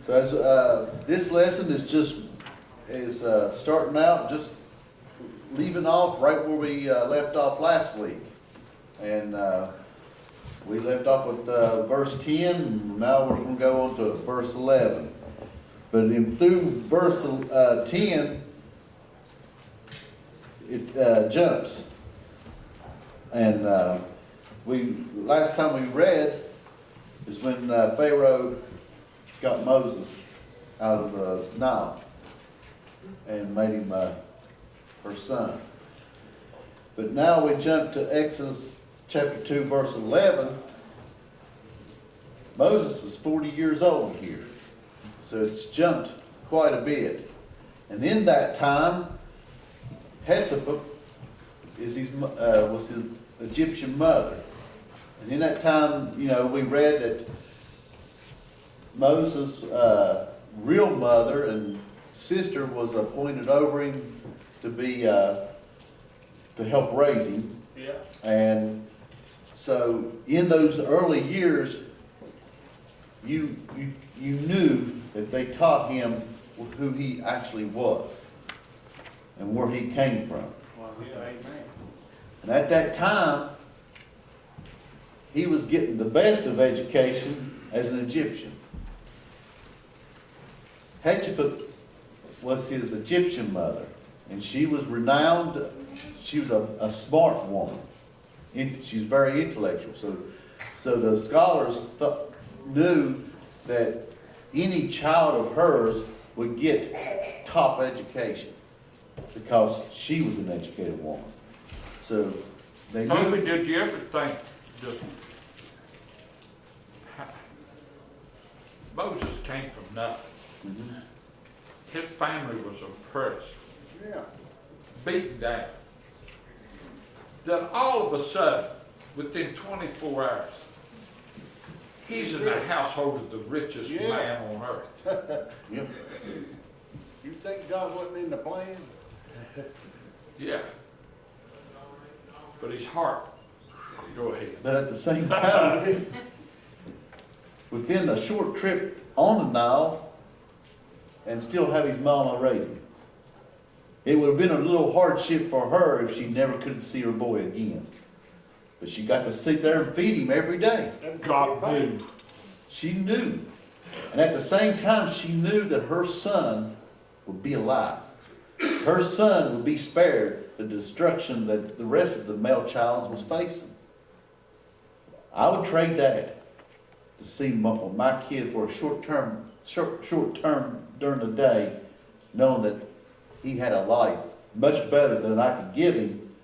So as this lesson is starting out, just leaving off right where we left off last week, and we left off with verse 10. And now we're going to go on to verse 11. But through verse 10, it jumps, and last time we read is when Pharaoh got Moses out of the Nile and made him her son. But now we jump to Exodus chapter 2 verse 11. Moses is 40 years old here, so it's jumped quite a bit. And in that time, Hetzibah was his Egyptian mother. And in that time, we read that Moses' real mother and sister was appointed over him to be to help raise him. Yeah. And so in those early years, you knew that they taught him who he actually was and where he came from. Well, yeah, amen. And at that time, he was getting the best of education as an Egyptian. Hetzibah was his Egyptian mother, and she was renowned. She was a smart woman. She was very intellectual. So the scholars knew that any child of hers would get top education because she was an educated woman. So they knew. Toby, did you ever think just Moses came from nothing? Mhm. His family was oppressed, Yeah. beaten down. Then all of a sudden, within 24 hours, he's in the household of the richest Yeah. man on earth. Yep. You think God wasn't in the plan? Yeah. But his heart, go ahead. But at the same time, within a short trip on the Nile, and still have his mama raise him. It would have been a little hardship for her if she never could see her boy again. But she got to sit there and feed him every day. God knew. She knew. And at the same time, she knew that her son would be alive. Her son would be spared the destruction that the rest of the male child was facing. I would trade that to see my kid for a short term during the day, knowing that he had a life much better than I could give him,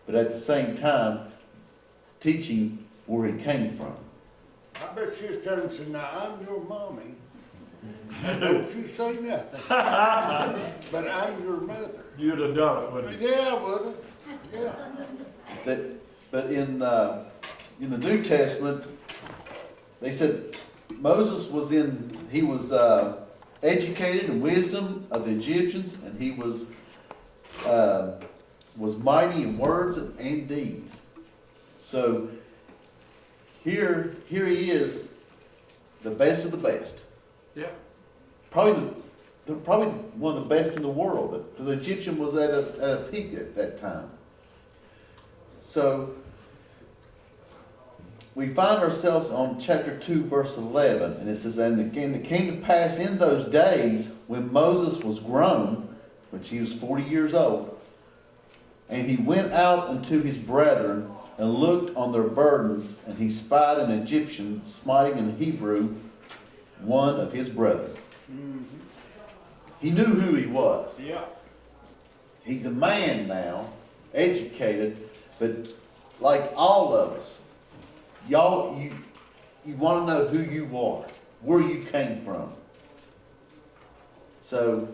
but at the same time, teaching where he came from. I bet she's turning and said, now I'm your mommy. Don't you say nothing. But I'm your mother. You'd have done it, wouldn't you? Yeah, I would. Yeah. But in the New Testament, they said Moses was educated in wisdom of the Egyptians, and he was mighty in words and deeds. So here he is, the best of the best. Yeah. Probably one of the best in the world, because the Egyptian was at a peak at that time. So we find ourselves on chapter 2, verse 11, and it says, "And again it came to pass in those days when Moses was grown," which he was 40 years old, "and he went out unto his brethren, and looked on their burdens, and he spied an Egyptian smiting an Hebrew, one of his brethren." Mm-hmm. He knew who he was. Yeah. He's a man now, educated, but like all of us, y'all, you want to know who you are, where you came from. So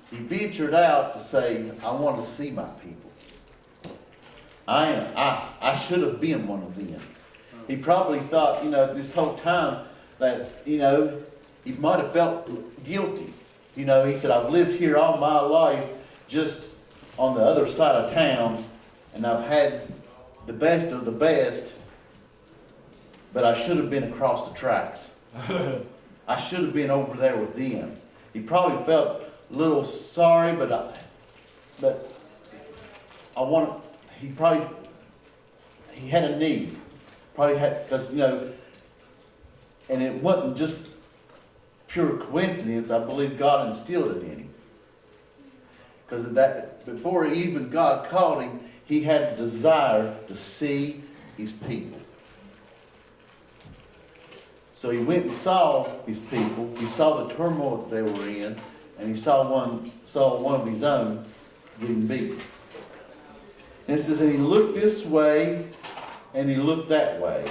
he ventured out to say, I want to see my people. I should have been one of them. He probably thought, this whole time that, he might have felt guilty. He said, I've lived here all my life just on the other side of town, and I've had the best of the best, but I should have been across the tracks. I should have been over there with them. He probably felt a little sorry, but he had a need. Probably had, because, you know, and it wasn't just pure coincidence. I believe God instilled it in him. Because that, before even God called him, he had a desire to see his people. So he went and saw his people. He saw the turmoil that they were in, and he saw one of his own getting beaten. And it says, and he looked this way, and he looked that way.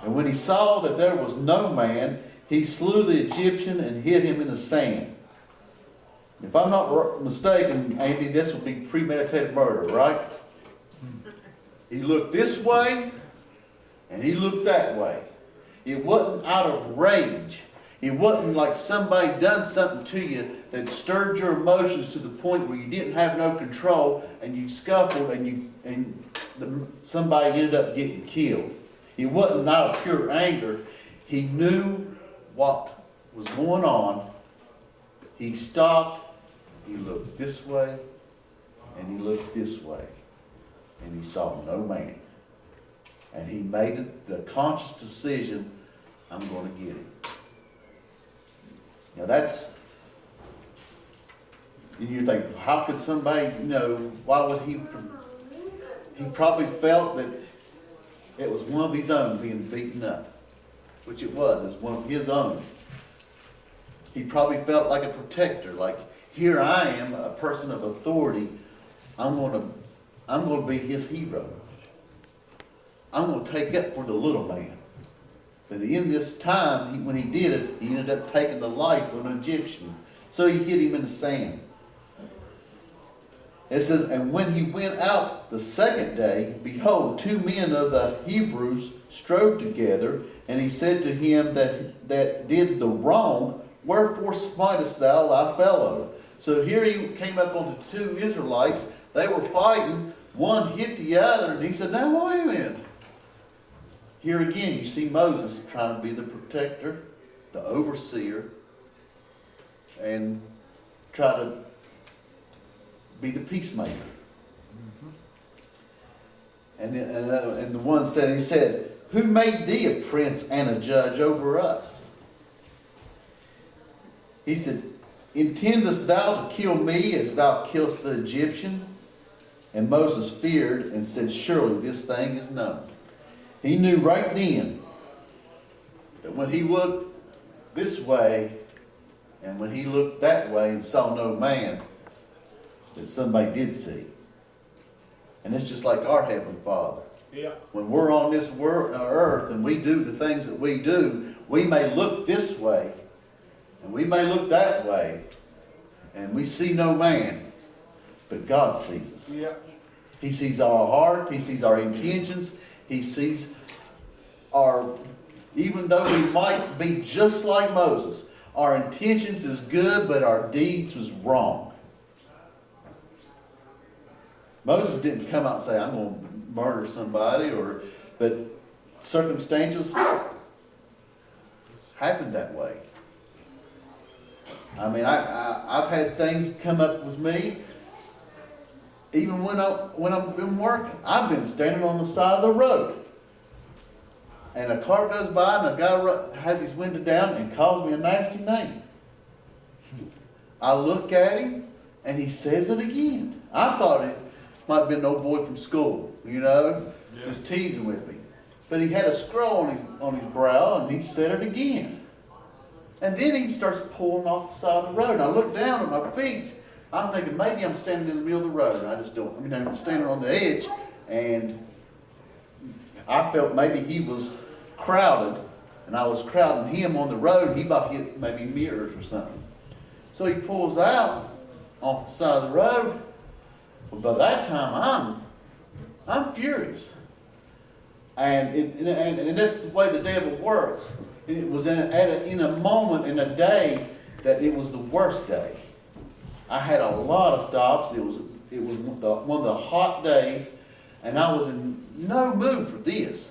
And when he saw that there was no man, he slew the Egyptian and hid him in the sand. If I'm not mistaken, Andy, this would be premeditated murder, right? He looked this way, and he looked that way. It wasn't out of rage. It wasn't like somebody done something to you that stirred your emotions to the point where you didn't have no control, and you scuffled, and somebody ended up getting killed. It wasn't out of pure anger. He knew what was going on. He stopped. He looked this way, and he looked this way, and he saw no man. And he made the conscious decision, I'm going to get him. Now that's, you think, how could somebody, you know, why would he probably felt that it was one of his own being beaten up, which it was one of his own. He probably felt like a protector, like, here I am, a person of authority. I'm going to be his hero. I'm going to take up for the little man. But in this time, when he did it, he ended up taking the life of an Egyptian. So he hid him in the sand. It says, and when he went out the second day, behold, 2 men of the Hebrews strove together, and he said to him that did the wrong, wherefore smitest thou thy fellow? So here he came up onto 2 Israelites. They were fighting. One hit the other, and he said, now wait a minute. Here again, you see Moses trying to be the protector, the overseer, and try to be the peacemaker. And the one said, he said, who made thee a prince and a judge over us? He said, intendest thou to kill me as thou killest the Egyptian? And Moses feared and said, surely this thing is known. He knew right then that when he looked this way and when he looked that way and saw no man, that somebody did see. And it's just like our Heavenly Father. Yeah. When we're on this earth and we do the things that we do, we may look this way and we may look that way and we see no man, but God sees us. Yeah. He sees our heart. He sees our intentions. He sees even though we might be just like Moses, our intentions is good, but our deeds was wrong. Moses didn't come out and say, I'm going to murder somebody, but circumstances happened that way. I mean, I've had things come up with me, even when I've been working. I've been standing on the side of the road, and a car goes by, and a guy has his window down and calls me a nasty name. I look at him, and he says it again. I thought it might have been an old boy from school, you know, just teasing with me. But he had a scroll on his brow, and he said it again. And then he starts pulling off the side of the road. And I look down at my feet. I'm thinking maybe I'm standing in the middle of the road. And I just don't. I mean, I'm standing on the edge, and I felt maybe he was crowded, and I was crowding him on the road. He about hit maybe mirrors or something. So he pulls out off the side of the road. But by that time, I'm furious. And that's the way the devil works. It was in a moment, in a day, that it was the worst day. I had a lot of stops. It was one of the hot days, and I was in no mood for this.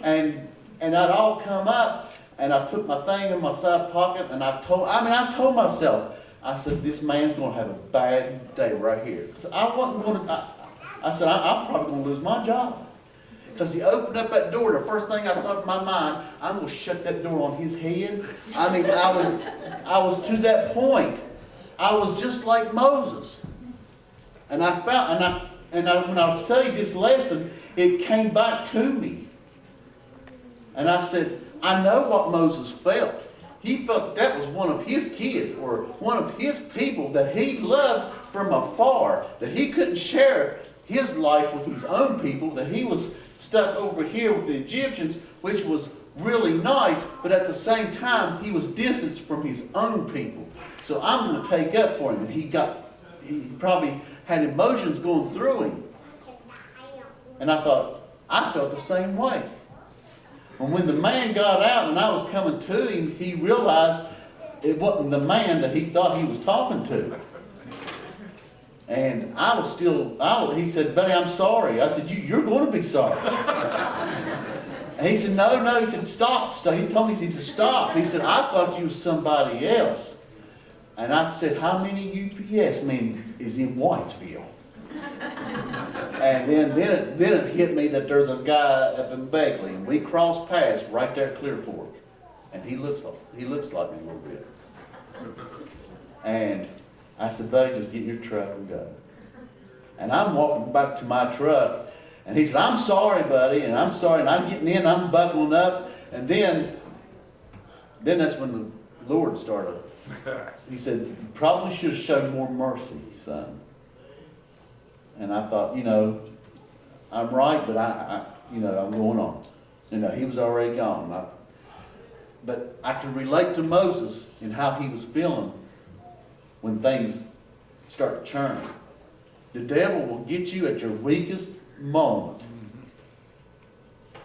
And I'd all come up, and I put my thing in my side pocket, and I told myself, I said, this man's gonna have a bad day right here. So I wasn't gonna, I said, I'm probably gonna lose my job. Because he opened up that door, the first thing I thought in my mind, I'm gonna shut that door on his head. I mean, I was to that point. I was just like Moses. And I found, when I studied this lesson, it came back to me. And I said, I know what Moses felt. He felt that was one of his kids or one of his people that he loved from afar, that he couldn't share his life with his own people, that he was stuck over here with the Egyptians, which was really nice, but at the same time, he was distanced from his own people. So I'm going to take up for him. And he probably had emotions going through him. And I thought, I felt the same way. And when the man got out and I was coming to him, he realized it wasn't the man that he thought he was talking to. And he said, buddy, I'm sorry. I said, you're going to be sorry. And he said, no. He said, stop. He told me, he said, stop. He said, I thought you was somebody else. And I said, how many UPS men is in Whitesville? And then it hit me that there's a guy up in Beckley, and we crossed paths right there at Clear Fork. And he looks like me a little bit. And I said, buddy, just get in your truck and go. And I'm walking back to my truck, and he said, I'm sorry, buddy, and I'm sorry, and I'm getting in, I'm buckling up, and then that's when the Lord started. He said, you probably should have shown more mercy, son. And I thought, I'm right, but I'm going on. He was already gone. But I could relate to Moses and how he was feeling when things start to churn. The devil will get you at your weakest moment.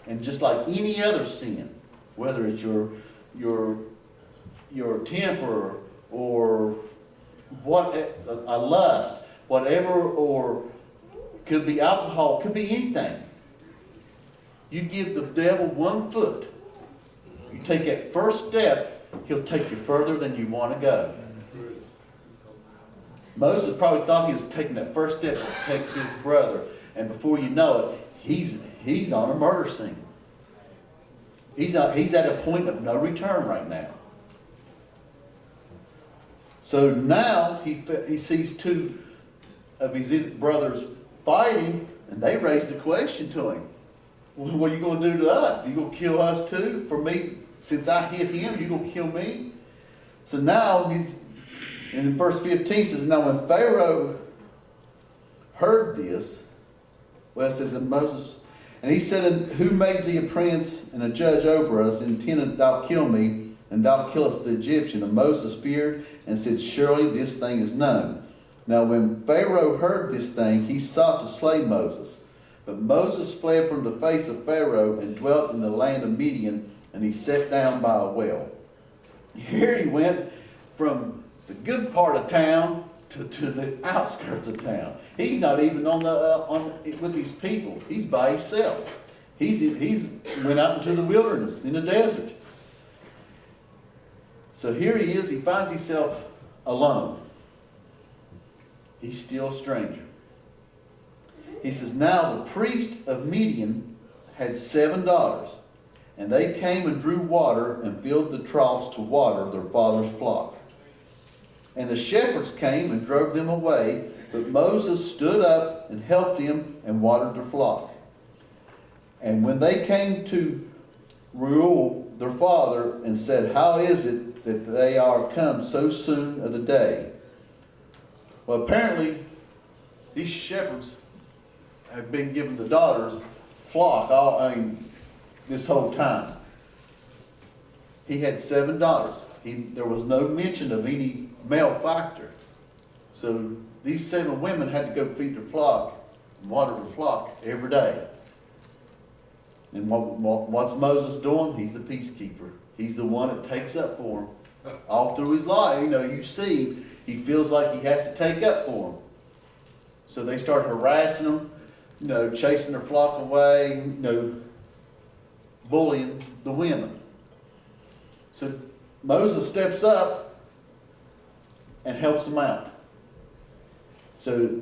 And just like any other sin, whether it's your temper or a lust, whatever, or could be alcohol, could be anything. You give the devil 1 foot. You take that first step, he'll take you further than you want to go. Moses probably thought he was taking that first step to protect his brother, and before you know it, he's on a murder scene. He's at a point of no return right now. So now he sees two of his brothers fighting, and they raise the question to him. Well, what are you going to do to us? Are you going to kill us too? For me, since I hit him, you going to kill me? So now in verse 15 says, now when Pharaoh heard this, well, it says that Moses, and he said, who made thee a prince and a judge over us, intended thou kill me, and thou killest the Egyptian? And Moses feared and said, surely this thing is known. Now when Pharaoh heard this thing, he sought to slay Moses. But Moses fled from the face of Pharaoh and dwelt in the land of Midian, and he sat down by a well. Here he went from the good part of town to the outskirts of town. He's not even with these people. He's by himself. He's went out into the wilderness, in the desert. So here he is. He finds himself alone. He's still a stranger. He says, now the priest of Midian had 7 daughters, and they came and drew water and filled the troughs to water their father's flock. And the shepherds came and drove them away, but Moses stood up and helped them and watered their flock. And when they came to Reuel, their father, and said, how is it that they are come so soon of the day? Well, apparently, these shepherds have been given the daughters flock this whole time. He had 7 daughters. There was no mention of any male factor. So these 7 women had to go feed their flock and water their flock every day. And what's Moses doing? He's the peacekeeper. He's the one that takes up for them. All through his life, you see, he feels like he has to take up for them. So they start harassing them, chasing their flock away, bullying the women. So Moses steps up and helps them out. So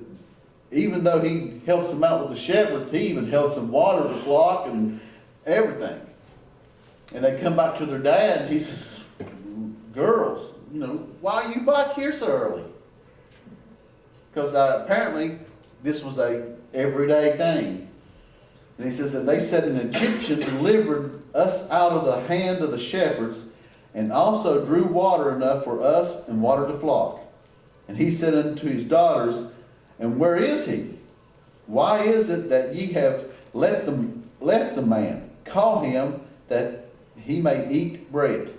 even though he helps them out with the shepherds, he even helps them water the flock and everything. And they come back to their dad, and he says, girls, why are you back here so early? Because apparently this was a everyday thing. And he says, and they said, an Egyptian delivered us out of the hand of the shepherds, and also drew water enough for us and watered the flock. And he said unto his daughters, and where is he? Why is it that ye have left the man? Call him, that he may eat bread.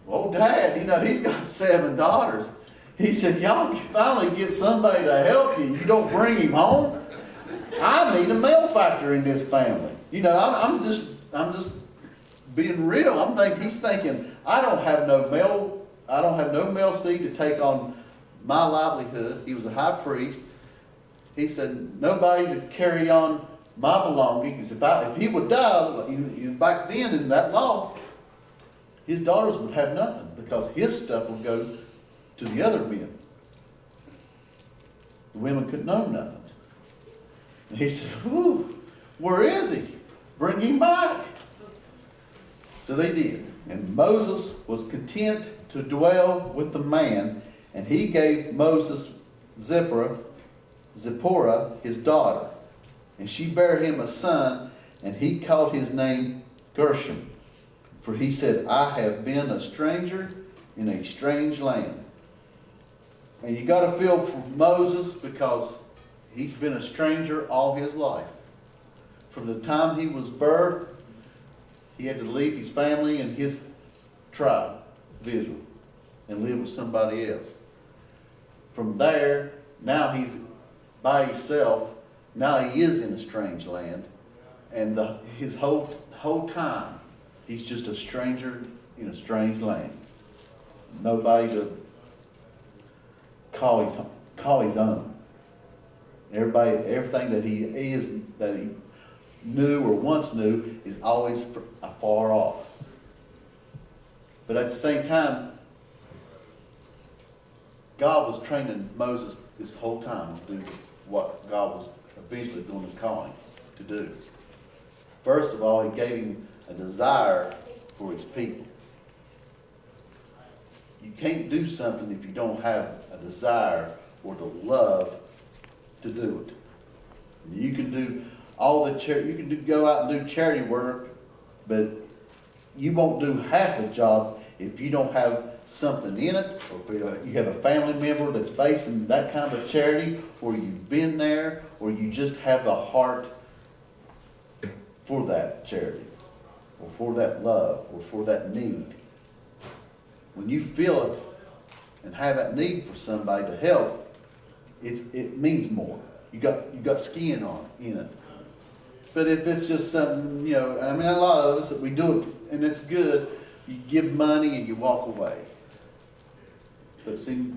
Well, Dad, he's got 7 daughters. He said, y'all can finally get somebody to help you. You don't bring him home? I need a male factor in this family. I'm just being real. He's thinking, I don't have no male seed to take on my livelihood. He was a high priest. He said, nobody to carry on my belongings. If he would die, back then in that law, his daughters would have nothing because his stuff would go to the other men. The women couldn't own nothing. And he said, where is he? Bring him back. So they did. And Moses was content to dwell with the man, and he gave Moses Zipporah, his daughter. And she bare him a son, and he called his name Gershom. For he said, I have been a stranger in a strange land. And you got to feel for Moses, because he's been a stranger all his life. From the time he was birthed, he had to leave his family and his tribe of Israel and live with somebody else. From there, now he's by himself. Now he is in a strange land. And his whole time, he's just a stranger in a strange land. Nobody to call his own. Everything that he knew or once knew is always far off. But at the same time, God was training Moses this whole time to do what God was eventually going to call him to do. First of all, he gave him a desire for his people. You can't do something if you don't have a desire or the love to do it. You can do go out and do charity work, but you won't do half a job if you don't have something in it, or if you have a family member that's facing that kind of a charity, or you've been there, or you just have the heart for that charity, or for that love, or for that need. When you feel it and have that need for somebody to help, it means more. You got skin in it. But if it's just something, a lot of us, we do it and it's good, you give money and you walk away. But see,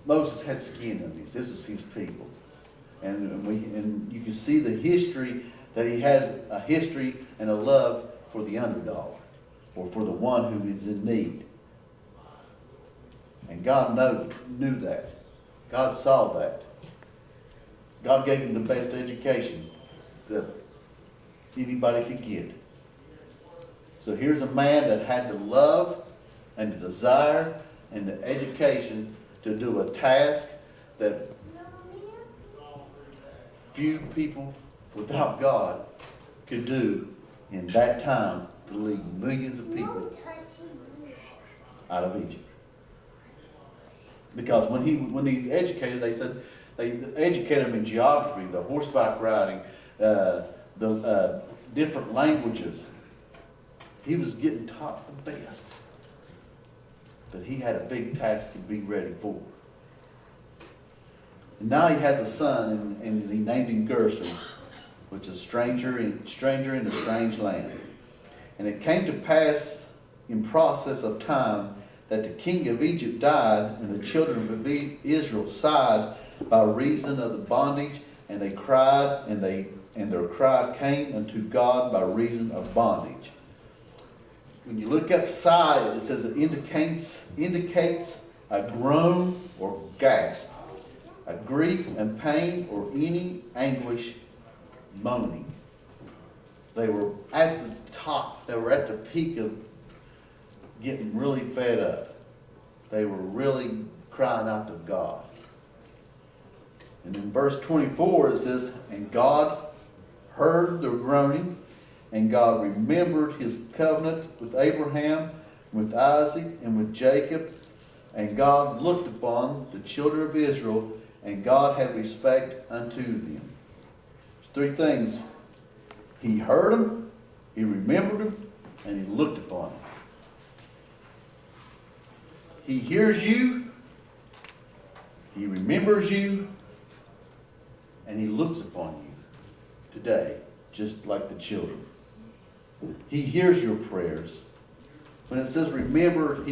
Moses had skin in this. This was his people. And you can see the history, that he has a history and a love for the underdog, or for the one who is in need. And God knew that. God saw that. God gave him the best education that anybody could get. So here's a man that had the love and the desire and the education to do a task that few people without God could do in that time, to lead millions of people out of Egypt. Because when he's educated, they said they educated him in geography, the horseback riding, the different languages. He was getting taught the best. But he had a big task to be ready for. And now he has a son, and he named him Gershom, which is stranger in a strange land. And it came to pass in process of time that the king of Egypt died, and the children of Israel sighed by reason of the bondage, and they cried, and their cry came unto God by reason of bondage. when you look up sigh, it says it indicates a groan or gasp, a grief and pain or any anguish, moaning. They were at the top, they were at the peak of getting really fed up. They were really crying out to God. And in verse 24 it says, and God heard their groaning, and God remembered his covenant with Abraham, with Isaac, and with Jacob. And God looked upon the children of Israel, and God had respect unto them. There's three things. He heard them, he remembered them, and he looked upon them. He hears you, he remembers you, and he looks upon you today, just like the children. He hears your prayers. When it says remember,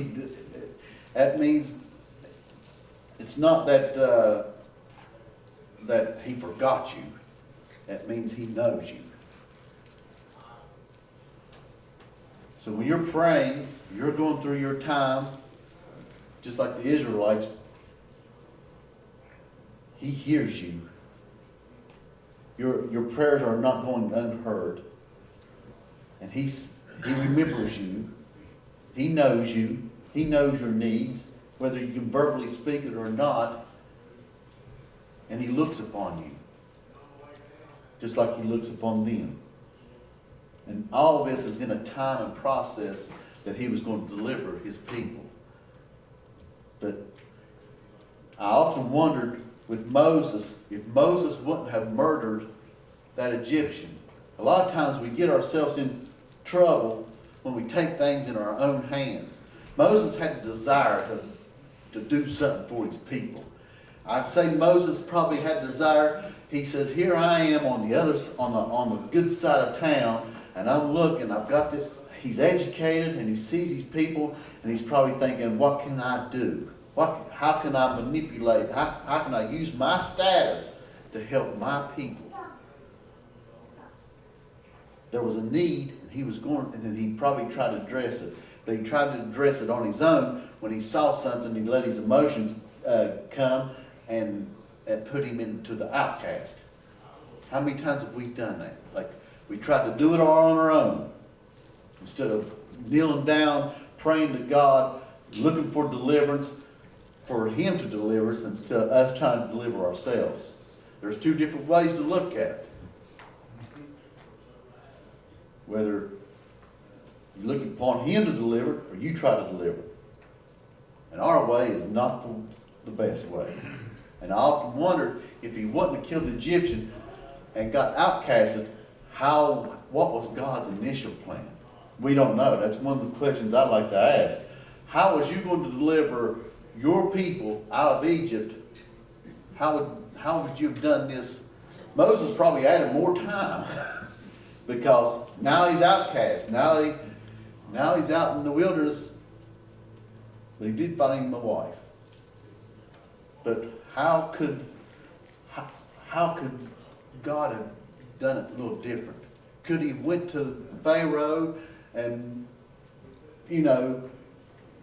that means it's not that that he forgot you. That means he knows you. So when you're praying, you're going through your time, just like the Israelites, he hears you. Your prayers are not going unheard. And he remembers you. He knows you. He knows your needs, whether you can verbally speak it or not. And he looks upon you, just like he looks upon them. And all of this is in a time and process that he was going to deliver his people. But I often wondered with Moses, if Moses wouldn't have murdered that Egyptian. A lot of times we get ourselves in trouble when we take things in our own hands. Moses had the desire to do something for his people. I'd say Moses probably had a desire. He says, here I am on the good side of town, and I'm looking, I've got this. He's educated and he sees these people, and he's probably thinking, what can I do? How can I manipulate? How can I use my status to help my people? There was a need, and he was going, and then he probably tried to address it. But he tried to address it on his own. When he saw something, he let his emotions come and put him into the outcast. How many times have we done that? Like, we tried to do it all on our own. Instead of kneeling down, praying to God, looking for deliverance, for him to deliver us, instead of us trying to deliver ourselves. There's two different ways to look at it. Whether you look upon him to deliver, or you try to deliver. And our way is not the best way. And I often wondered, if he wouldn't have killed the Egyptian and got outcasted, what was God's initial plan? We don't know. That's one of the questions I like to ask. How was you going to deliver your people out of Egypt? How would you have done this? Moses probably added more time because now he's outcast. Now he's out in the wilderness, but he did find him a wife. But how could God have done it a little different? Could he went to Pharaoh and,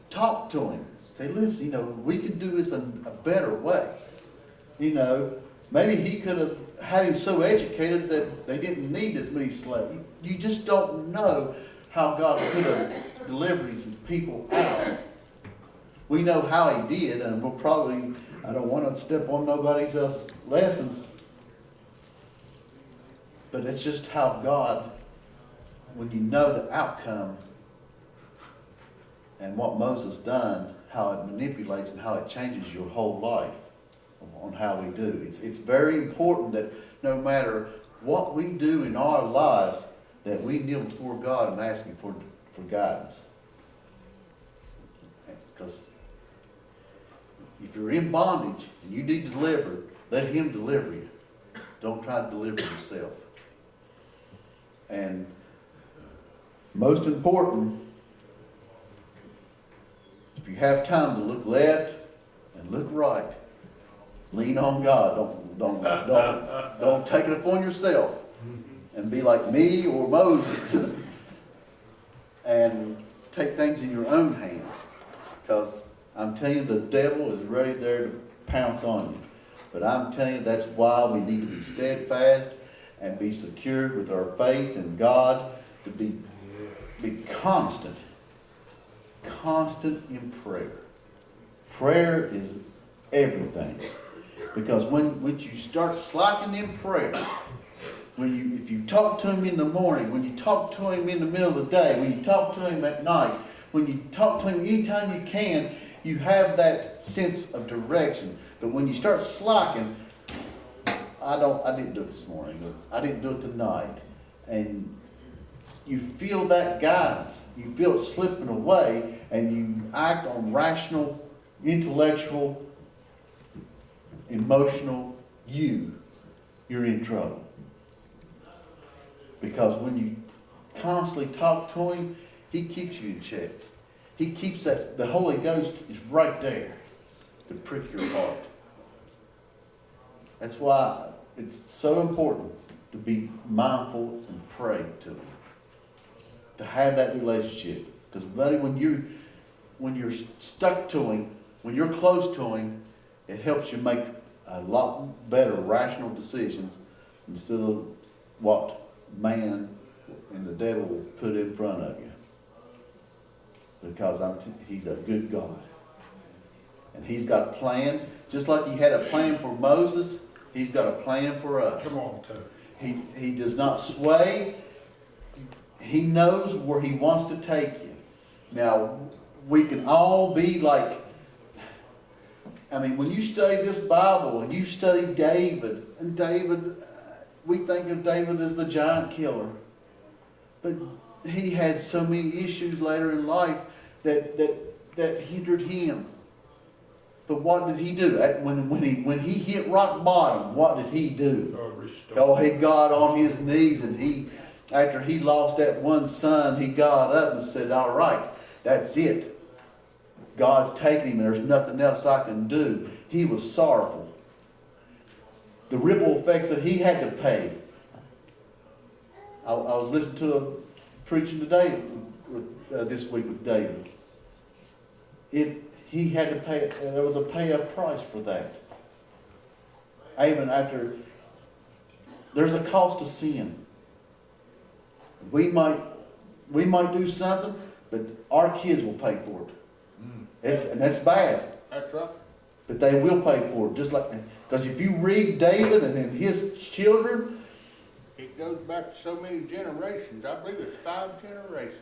talk to him? Say, listen, we could do this in a better way. Maybe he could have had him so educated that they didn't need as many slaves. You just don't know how God could have delivered his people out. We know how he did, and we'll probably, I don't want to step on nobody else's lessons, but it's just how God, when you know the outcome and what Moses done, how it manipulates and how it changes your whole life on how we do. It's very important that no matter what we do in our lives, that we kneel before God and ask him for guidance. Because if you're in bondage and you need delivered, let him deliver you. Don't try to deliver yourself. And most important, if you have time to look left and look right, lean on God. Don't take it upon yourself and be like me or Moses and take things in your own hands. Because I'm telling you, the devil is ready there to pounce on you. But I'm telling you, that's why we need to be steadfast and be secured with our faith in God, to be constant in prayer. Prayer is everything. Because when you start slacking in prayer, if you talk to him in the morning, when you talk to him in the middle of the day, when you talk to him at night, when you talk to him anytime you can, you have that sense of direction. But when you start slacking, I didn't do it this morning, but I didn't do it tonight. And you feel that guidance. You feel it slipping away, and you act on rational, intellectual, emotional you're in trouble. Because when you constantly talk to him, he keeps you in check. He keeps the Holy Ghost is right there to prick your heart. That's why it's so important to be mindful and pray to him. To have that relationship. Because buddy, when you're stuck to him, when you're close to him, it helps you make a lot better rational decisions instead of what man and the devil will put in front of you. Because he's a good God. And he's got a plan. Just like he had a plan for Moses, he's got a plan for us. Come on, Toby. He does not sway. He knows where he wants to take you. Now, we can all be like, when you study this Bible and you study David, and David, we think of David as the giant killer. But he had so many issues later in life that hindered him. But what did he do? When he hit rock bottom, what did he do? He got on his knees, and after he lost that one son, he got up and said, all right, that's it. God's taken him, and there's nothing else I can do. He was sorrowful. The ripple effects that he had to pay. I was listening to a preaching today, this week with David. He had to pay, there was a price for that. Even after, there's a cost to sin. We might do something, but our kids will pay for it. And that's bad. That's right. But they will pay for it, just like, because if you read David and then his children, it goes back to so many generations. I believe it's 5 generations.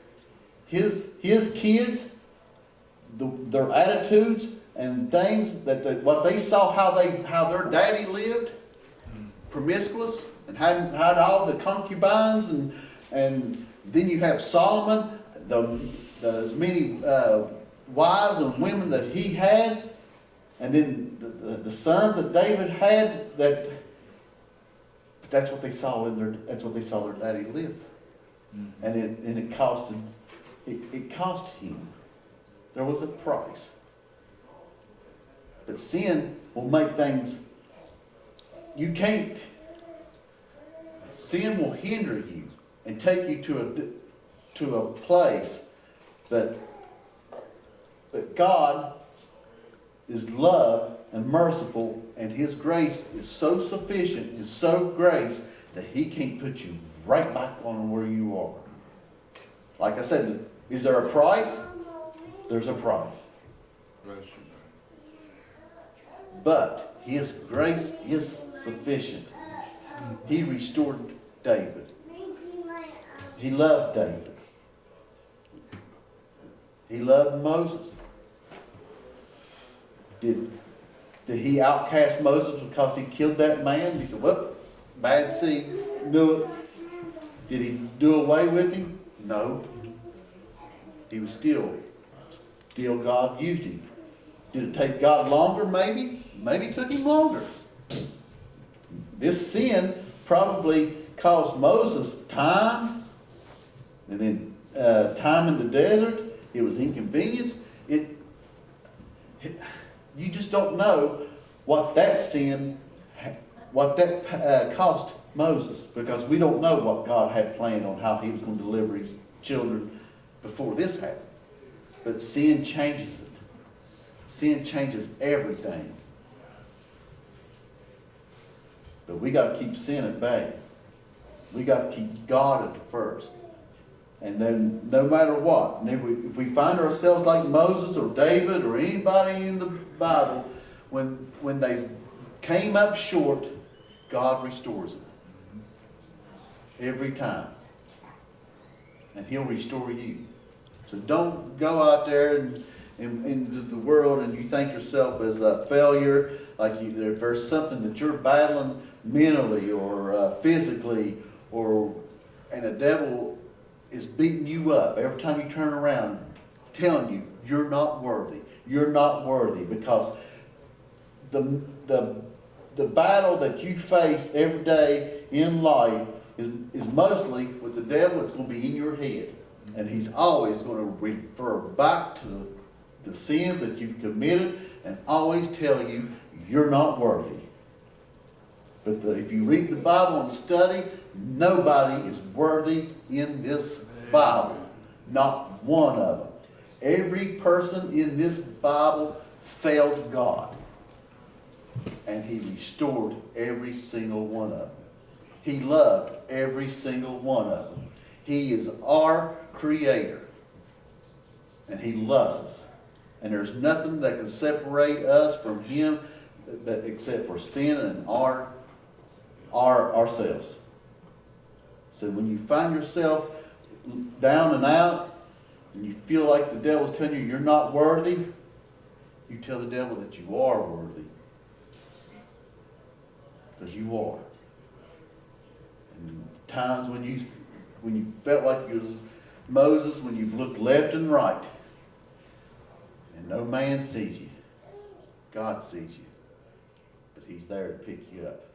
His kids, their attitudes and things what they saw how their daddy lived, promiscuous, and had all the concubines, and then you have Solomon, as many wives and women that he had, and then the sons that David had. That's what they saw their daddy live, and it cost him. It cost him. There was a price. But sin will make things. Sin will hinder you and take you to a place, but God is love and merciful, and his grace is so sufficient, is so grace, that he can put you right back on where you are. Like I said, is there a price? There's a price. But his grace is sufficient. He restored David. He loved David. He loved Moses. Did he outcast Moses because he killed that man? He said, well, bad seed, knew it. Did he do away with him? No. He was still God used him. Did it take God longer? Maybe. Maybe it took him longer. This sin probably caused Moses time, and then time in the desert. It was inconvenience. You just don't know what that sin, cost Moses, because we don't know what God had planned on how he was going to deliver his children before this happened. But sin changes it. Sin changes everything. But we got to keep sin at bay. We got to keep God at the first. And then no matter what, and if we find ourselves like Moses or David or anybody in the Bible, when they came up short, God restores them. Every time. And He'll restore you. So don't go out there and into the world and you think yourself as a failure, like there's something that you're battling mentally or physically, and the devil is beating you up every time you turn around, telling you you're not worthy. You're not worthy, because the battle that you face every day in life is mostly with the devil. It's going to be in your head. And he's always going to refer back to the sins that you've committed and always tell you you're not worthy. But if you read the Bible and study, nobody is worthy in this Bible. Not one of them. Every person in this Bible failed God. And He restored every single one of them. He loved every single one of them. He is our Creator. And He loves us. And there's nothing that can separate us from Him except for sin and ourselves. So when you find yourself down and out, and you feel like the devil's telling you you're not worthy, you tell the devil that you are worthy. Because you are. And times when you felt like you was Moses, when you've looked left and right, and no man sees you, God sees you. But He's there to pick you up.